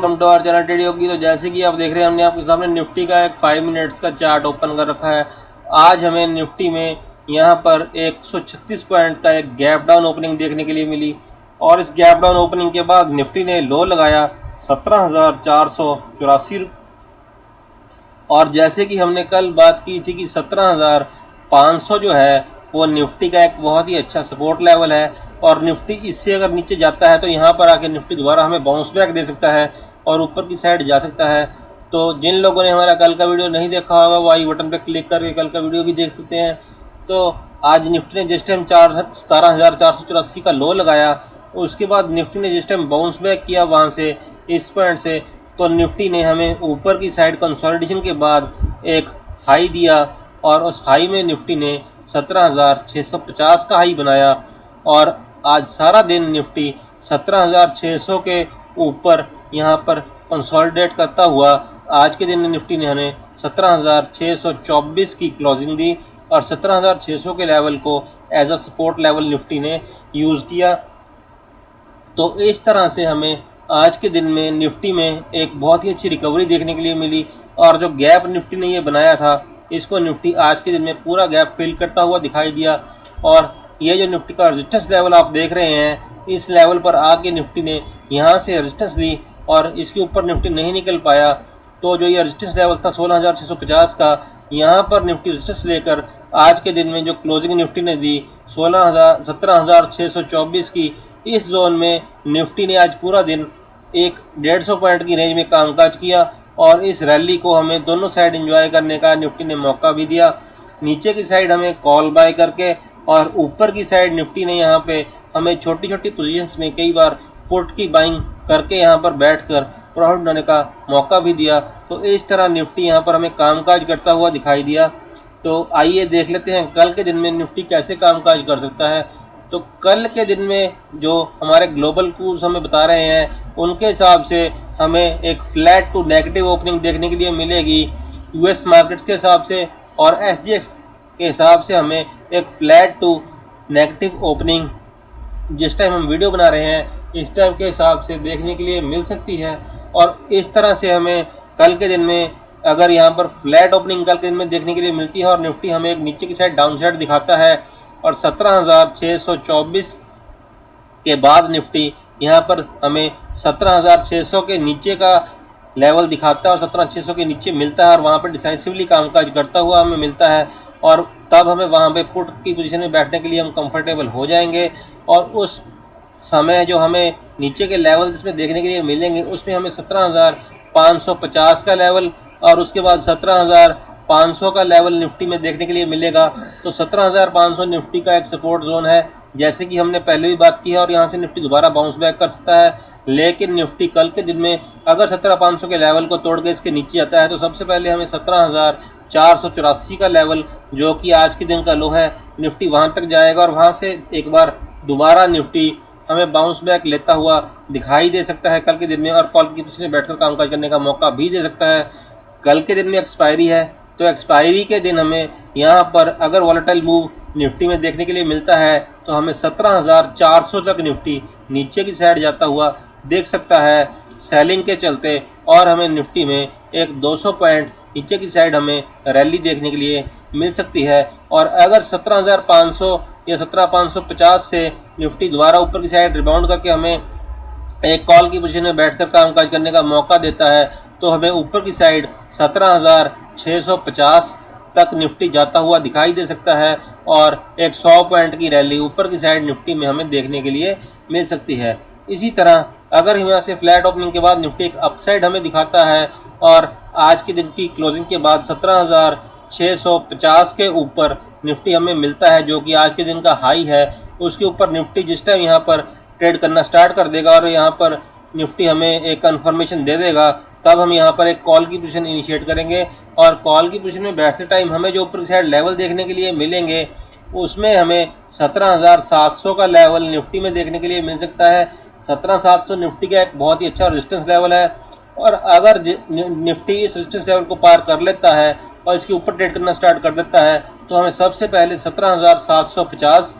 Welcome to our channel trade Yogi. तो जैसे कि आप देख रहे हैं, हमने आपके सामने निफ्टी का एक 5 मिनट्स का चार्ट ओपन कर रखा है। आज हमें निफ्टी में यहां पर 136 पॉइंट का एक गैप डाउन ओपनिंग देखने के लिए मिली और इस गैप डाउन ओपनिंग के बाद निफ्टी ने लो लगाया 17,484। और जैसे कि हमने कल बात की थी कि 17,500 जो है वो निफ्टी का एक बहुत ही अच्छा सपोर्ट लेवल है और निफ्टी इससे अगर नीचे जाता है तो यहाँ पर आके निफ्टी दोबारा हमें बाउंस बैक दे सकता है और ऊपर की साइड जा सकता है। तो जिन लोगों ने हमारा कल का वीडियो नहीं देखा होगा वो आई बटन पर क्लिक करके कल का वीडियो भी देख सकते हैं। तो आज निफ्टी ने जिस टाइम 17,484 का लो लगाया, उसके बाद निफ्टी ने जिस टाइम बाउंस बैक किया वहाँ से इस पॉइंट से, तो निफ्टी ने हमें ऊपर की साइड कंसोलिडेशन के बाद एक हाई दिया और उस हाई में निफ्टी ने 17,650 का हाई बनाया और आज सारा दिन निफ्टी 17,600 के ऊपर यहाँ पर कंसोलिडेट करता हुआ आज के दिन निफ्टी ने हमें 17,624 की क्लोजिंग दी और 17,600 के लेवल को as a support level Nifty ने यूज़ किया। तो इस तरह से हमें आज के दिन में निफ्टी में एक बहुत ही अच्छी रिकवरी देखने के लिए मिली और जो गैप निफ्टी ने ये बनाया था इसको निफ्टी आज के दिन में पूरा गैप फिल करता हुआ दिखाई दिया। और ये जो निफ्टी का रेजिस्टेंस लेवल आप देख रहे हैं, इस लेवल पर आके निफ्टी ने यहाँ से रेजिस्टेंस ली और इसके ऊपर निफ्टी नहीं निकल पाया। तो जो ये रेजिस्टेंस लेवल था 16,650 का, यहाँ पर निफ्टी रेजिस्टेंस लेकर आज के दिन में जो क्लोजिंग निफ्टी ने दी 17,624 की, इस जोन में निफ्टी ने आज पूरा दिन एक 150 पॉइंट की रेंज में कामकाज किया और इस रैली को हमें दोनों साइड एंजॉय करने का निफ्टी ने मौका भी दिया। नीचे की साइड हमें कॉल बाय करके और ऊपर की साइड निफ्टी ने यहाँ पे हमें छोटी छोटी पोजीशंस में कई बार पुट की बाइंग करके यहाँ पर बैठकर प्रॉफिट बनाने का मौका भी दिया। तो इस तरह निफ्टी यहाँ पर हमें कामकाज करता हुआ दिखाई दिया। तो आइए देख लेते हैं कल के दिन में निफ्टी कैसे कामकाज कर सकता है। तो कल के दिन में जो हमारे ग्लोबल कूल्स हमें बता रहे हैं उनके हिसाब से हमें एक फ्लैट टू नेगेटिव ओपनिंग देखने के लिए मिलेगी यूएस मार्केट्स के हिसाब से, और एसजीएक्स के हिसाब से हमें एक फ्लैट टू नेगेटिव ओपनिंग जिस टाइम हम वीडियो बना रहे हैं इस टाइम के हिसाब से देखने के लिए मिल सकती है। और इस तरह से हमें कल के दिन में अगर यहाँ पर फ्लैट ओपनिंग कल के दिन में देखने के लिए मिलती है और निफ्टी हमें एक नीचे की साइड डाउन साइड दिखाता है और 17,624 के बाद निफ्टी यहाँ पर हमें 17,600 के नीचे का लेवल दिखाता है और 17,600 के नीचे मिलता है और वहाँ पर डिसाइसिवली कामकाज करता हुआ हमें मिलता है और तब हमें वहाँ पे पुट की पोजीशन में बैठने के लिए हम कंफर्टेबल हो जाएंगे। और उस समय जो हमें नीचे के लेवल जिसमें देखने के लिए मिलेंगे उसमें हमें 17,550 का लेवल और उसके बाद 17,500 का लेवल निफ्टी में देखने के लिए मिलेगा। तो 17,500 निफ्टी का एक सपोर्ट जोन है, जैसे कि हमने पहले भी बात की है, और यहाँ से निफ्टी दोबारा बाउंस बैक कर सकता है। लेकिन निफ्टी कल के दिन में अगर 17,500 के लेवल को तोड़ के इसके नीचे आता है तो सबसे पहले हमें 17,484 का लेवल जो कि आज के दिन का लो है, निफ्टी वहाँ तक जाएगा और वहाँ से एक बार दोबारा निफ्टी हमें बाउंस बैक लेता हुआ दिखाई दे सकता है कल के दिन में और कॉल की पोजीशन में बैठकर कामकाज करने का मौका भी दे सकता है। कल के दिन में एक्सपायरी है, तो एक्सपायरी के दिन हमें यहाँ पर अगर वॉलेटाइल मूव निफ्टी में देखने के लिए मिलता है तो हमें 17,400 तक निफ्टी नीचे की साइड जाता हुआ देख सकता है सेलिंग के चलते, और हमें निफ्टी में एक 200 पॉइंट नीचे की साइड हमें रैली देखने के लिए मिल सकती है। और अगर 17,500 या 17,550 से निफ्टी दोबारा ऊपर की साइड रिबाउंड करके हमें एक कॉल की पोजीशन में बैठकर कामकाज करने का मौका देता है तो हमें ऊपर की साइड 17,650 तक निफ्टी जाता हुआ दिखाई दे सकता है और एक 100 पॉइंट की रैली ऊपर की साइड निफ्टी में हमें देखने के लिए मिल सकती है। इसी तरह अगर यहाँ से फ्लैट ओपनिंग के बाद निफ्टी एक अपसाइड हमें दिखाता है और आज के दिन की क्लोजिंग के बाद 17,650 के ऊपर निफ्टी हमें मिलता है जो कि आज के दिन का हाई है, उसके ऊपर निफ्टी जिस टाइम यहाँ पर ट्रेड करना स्टार्ट कर देगा और यहाँ पर निफ्टी हमें एक कंफर्मेशन दे देगा, तब हम यहाँ पर एक कॉल की पोजीशन इनिशिएट करेंगे और कॉल की पोजीशन में बैठते टाइम हमें जो ऊपर की साइड लेवल देखने के लिए मिलेंगे उसमें हमें 17,700 का लेवल निफ्टी में देखने के लिए मिल सकता है। 17,700 निफ्टी का एक बहुत ही अच्छा रेजिस्टेंस लेवल है और अगर निफ्टी इस रेजिस्टेंस लेवल को पार कर लेता है और इसके ऊपर ट्रेड करना स्टार्ट कर देता है तो हमें सबसे पहले 17,750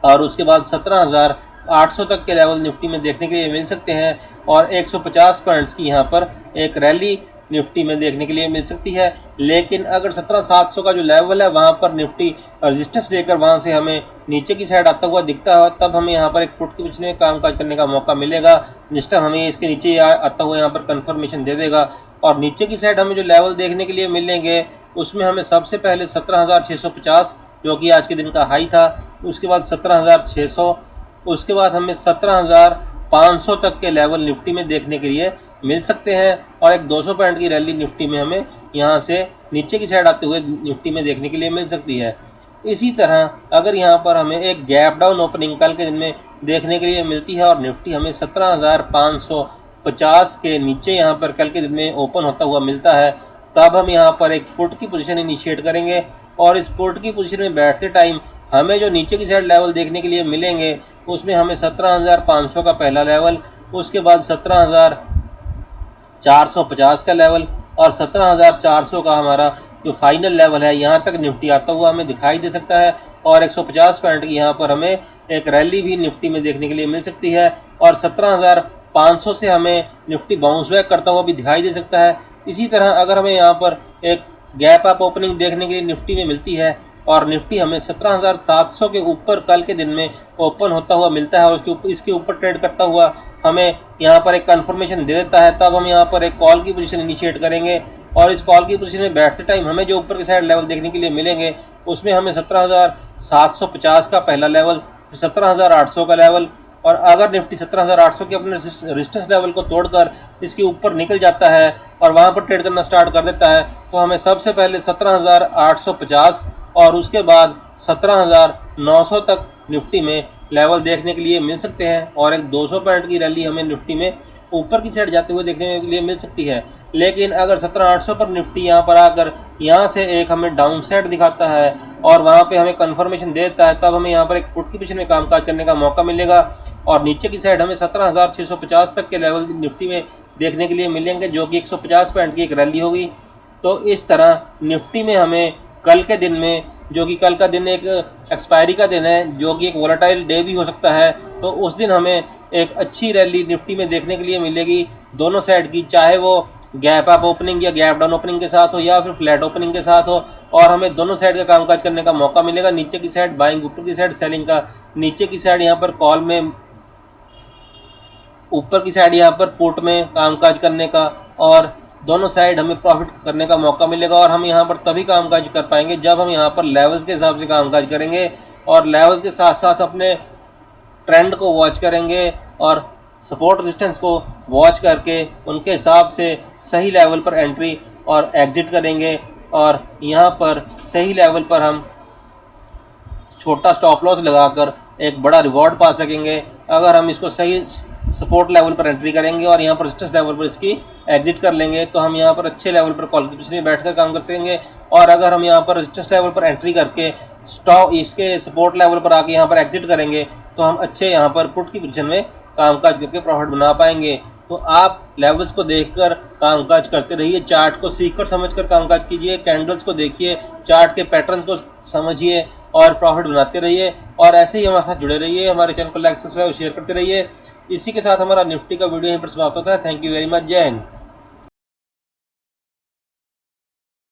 और उसके बाद 17,800 तक के लेवल निफ्टी में देखने के लिए मिल सकते हैं। और 150 पॉइंट्स की यहाँ पर एक रैली निफ्टी में देखने के लिए मिल सकती है। लेकिन अगर 17,700 का जो लेवल है वहां पर निफ्टी रेजिस्टेंस लेकर वहां से हमें नीचे की साइड आता हुआ दिखता है, तब हमें यहाँ पर एक पुट की पोजीशन में कामकाज करने का मौका मिलेगा। जिस टाइम हमें इसके नीचे आता हुआ यहाँ पर कंफर्मेशन दे देगा और नीचे की साइड हमें जो लेवल देखने के लिए मिलेंगे उसमें हमें सबसे पहले 17,650 जो कि आज के दिन का हाई था, उसके बाद 17,600, उसके बाद हमें 17,500 तक के लेवल निफ्टी में देखने के लिए मिल सकते हैं और एक 200 पॉइंट की रैली निफ्टी में हमें यहाँ से नीचे की साइड आते हुए निफ्टी में देखने के लिए मिल सकती है। इसी तरह अगर यहाँ पर हमें एक गैप डाउन ओपनिंग कल के दिन में देखने के लिए मिलती है और निफ्टी हमें 17,550 के नीचे यहाँ पर कल के दिन में ओपन होता हुआ मिलता है, तब हम यहाँ पर एक पुट की पोजीशन इनिशिएट करेंगे और इस पुट की पोजीशन में बैठते टाइम हमें जो नीचे की साइड लेवल देखने के लिए मिलेंगे उसमें हमें 17,500 का पहला लेवल, उसके बाद 17,450 का लेवल और 17,400 का हमारा जो फाइनल लेवल है यहाँ तक निफ्टी आता हुआ हमें दिखाई दे सकता है और 150 पॉइंट की यहाँ पर हमें एक रैली भी निफ्टी में देखने के लिए मिल सकती है और 17,500 से हमें निफ्टी बाउंस बैक करता हुआ भी दिखाई दे सकता है। इसी तरह अगर हमें यहाँ पर एक गैप अप ओपनिंग देखने के लिए निफ्टी में मिलती है और निफ्टी हमें 17,700 के ऊपर कल के दिन में ओपन होता हुआ मिलता है और इसके ऊपर ट्रेड करता हुआ हमें यहाँ पर एक कंफर्मेशन दे देता है, तब हम यहाँ पर एक कॉल की पोजीशन इनिशिएट करेंगे और इस कॉल की पोजीशन में बैठते टाइम हमें जो ऊपर की साइड लेवल देखने के लिए मिलेंगे उसमें हमें 17,750 का पहला लेवल, 17,800 का लेवल और अगर निफ्टी 17,800 के अपने रेजिस्टेंस लेवल को तोड़कर इसके ऊपर निकल जाता है और वहां पर ट्रेड करना स्टार्ट कर देता है तो हमें सबसे पहले 17,850 और उसके बाद 17,900 तक निफ्टी में लेवल देखने के लिए मिल सकते हैं और एक 200 पॉइंट की रैली हमें निफ्टी में ऊपर की साइड जाते हुए देखने के लिए मिल सकती है। लेकिन अगर 17,800 पर निफ्टी यहाँ पर आकर यहाँ से एक हमें डाउन साइड दिखाता है और वहाँ पे हमें कंफर्मेशन देता है, तब हमें यहाँ पर एक पुट की पोजीशन में कामकाज करने का मौका मिलेगा और नीचे की साइड हमें 17,650 तक के लेवल निफ्टी में देखने के लिए मिलेंगे जो कि 150 पॉइंट की एक रैली होगी। तो इस तरह निफ्टी में हमें कल के दिन में, जो कि कल का दिन एक एक्सपायरी का दिन है, जो कि एक वोलेटाइल डे भी हो सकता है, तो उस दिन हमें एक अच्छी रैली निफ्टी में देखने के लिए मिलेगी दोनों साइड की, चाहे वो गैप अप ओपनिंग या गैप डाउन ओपनिंग के साथ हो या फिर फ्लैट ओपनिंग के साथ हो और हमें दोनों साइड का कामकाज करने का मौका मिलेगा। नीचे की साइड बाइंग, ऊपर की साइड सेलिंग का, नीचे की साइड यहाँ पर कॉल में, ऊपर की साइड यहाँ पर पुट में कामकाज करने का और दोनों साइड हमें प्रॉफिट करने का मौका मिलेगा और हम यहाँ पर तभी कामकाज कर पाएंगे जब हम यहाँ पर लेवल्स के हिसाब से कामकाज करेंगे और लेवल्स के साथ साथ अपने ट्रेंड को वॉच करेंगे और सपोर्ट रेजिस्टेंस को वॉच करके उनके हिसाब से सही लेवल पर एंट्री और एग्जिट करेंगे और यहाँ पर सही लेवल पर हम छोटा स्टॉप लॉस लगाकर एक बड़ा रिवॉर्ड पा सकेंगे अगर हम इसको सही सपोर्ट लेवल पर एंट्री करेंगे और यहाँ पर रेजिस्टेंस लेवल पर इसकी एग्जिट कर लेंगे तो हम यहाँ पर अच्छे लेवल पर कॉल की पोजीशन में बैठकर काम कर सकेंगे। और अगर हम यहाँ पर रेजिस्टेंस लेवल पर एंट्री करके स्टॉप इसके सपोर्ट लेवल पर आके यहाँ पर एग्जिट करेंगे तो हम अच्छे यहाँ पर पुट की पोजीशन में कामकाज करके प्रॉफिट बना पाएंगे। तो आप लेवल्स को देखकर कामकाज करते रहिए, चार्ट को सीखकर समझकर कामकाज कीजिए, कैंडल्स को देखिए, चार्ट के पैटर्न्स को समझिए और प्रॉफिट बनाते रहिए और ऐसे ही हमारे साथ जुड़े रहिए। हमारे चैनल को लाइक, सब्सक्राइब, शेयर करते रहिए। इसी के साथ हमारा निफ्टी का वीडियो यहीं पर समाप्त होता है। Thank you very much. जय हिंद।